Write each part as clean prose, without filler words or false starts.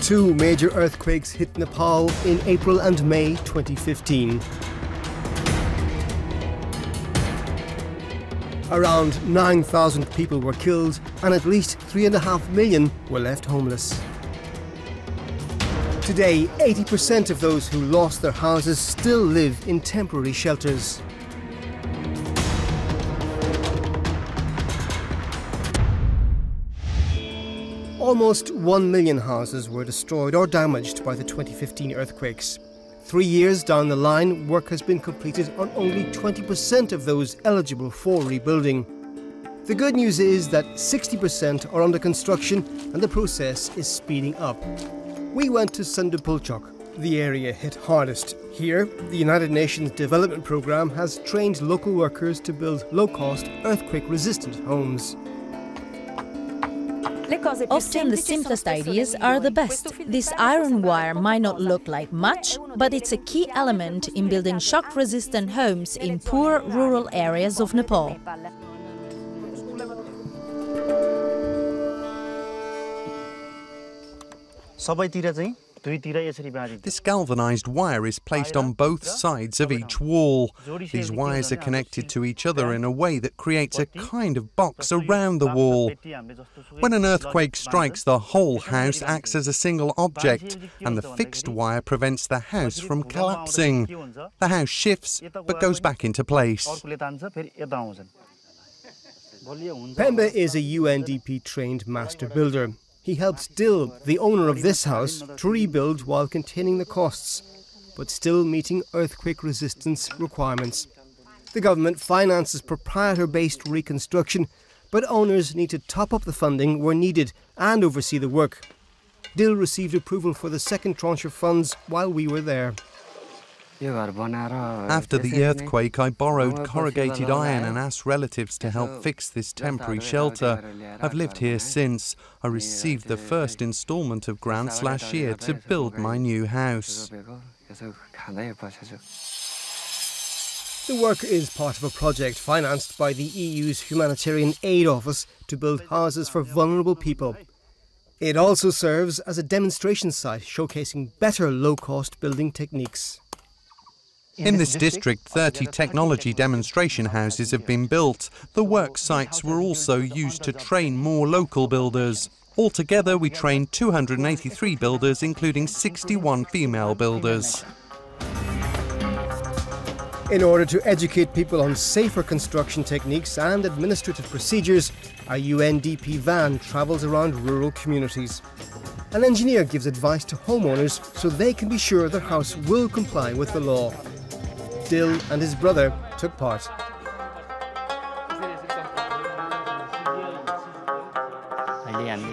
Two major earthquakes hit Nepal in April and May 2015. Around 9,000 people were killed and at least 3.5 million were left homeless. Today, 80% of those who lost their houses still live in temporary shelters. Almost 1 million houses were destroyed or damaged by the 2015 earthquakes. 3 years down the line, work has been completed on only 20% of those eligible for rebuilding. The good news is that 60% are under construction and the process is speeding up. We went to Sandupulchok, the area hit hardest. Here, the United Nations Development Programme has trained local workers to build low-cost, earthquake-resistant homes. Often the simplest ideas are the best. This iron wire might not look like much, but it's a key element in building shock-resistant homes in poor rural areas of Nepal. This galvanized wire is placed on both sides of each wall. These wires are connected to each other in a way that creates a kind of box around the wall. When an earthquake strikes, the whole house acts as a single object, and the fixed wire prevents the house from collapsing. The house shifts, but goes back into place. Pembe is a UNDP-trained master builder. He helped Dil, the owner of this house, to rebuild while containing the costs, but still meeting earthquake resistance requirements. The government finances proprietor-based reconstruction, but owners need to top up the funding where needed and oversee the work. Dil received approval for the second tranche of funds while we were there. After the earthquake, I borrowed corrugated iron and asked relatives to help fix this temporary shelter. I've lived here since. I received the first instalment of grants last year to build my new house. The work is part of a project financed by the EU's Humanitarian Aid Office to build houses for vulnerable people. It also serves as a demonstration site showcasing better low-cost building techniques. In this district, 30 technology demonstration houses have been built. The work sites were also used to train more local builders. Altogether, we trained 283 builders, including 61 female builders. In order to educate people on safer construction techniques and administrative procedures, a UNDP van travels around rural communities. An engineer gives advice to homeowners so they can be sure their house will comply with the law. Dil and his brother took part.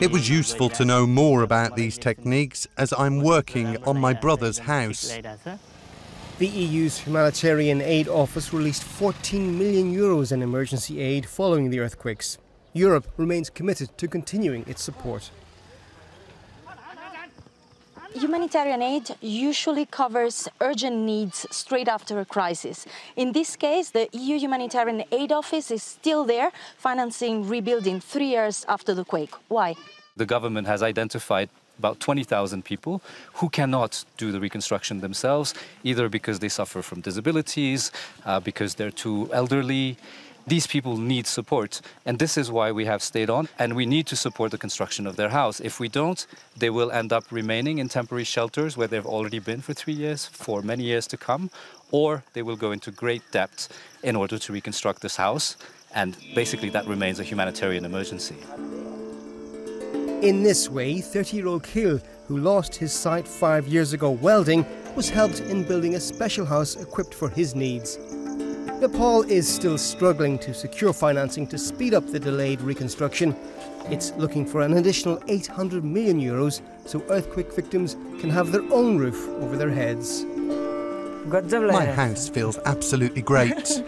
It was useful to know more about these techniques as I'm working on my brother's house. The EU's Humanitarian Aid Office released 14 million euros in emergency aid following the earthquakes. Europe remains committed to continuing its support. Humanitarian aid usually covers urgent needs straight after a crisis. In this case, the EU Humanitarian Aid Office is still there, financing rebuilding 3 years after the quake. Why? The government has identified about 20,000 people who cannot do the reconstruction themselves, either because they suffer from disabilities, because they're too elderly. These people need support, and this is why we have stayed on, and we need to support the construction of their house. If we don't, they will end up remaining in temporary shelters where they've already been for 3 years, for many years to come, or they will go into great debt in order to reconstruct this house, and basically that remains a humanitarian emergency. In this way, 30-year-old Khil, who lost his sight 5 years ago welding, was helped in building a special house equipped for his needs. Nepal is still struggling to secure financing to speed up the delayed reconstruction. It's looking for an additional 800 million euros so earthquake victims can have their own roof over their heads. My house feels absolutely great.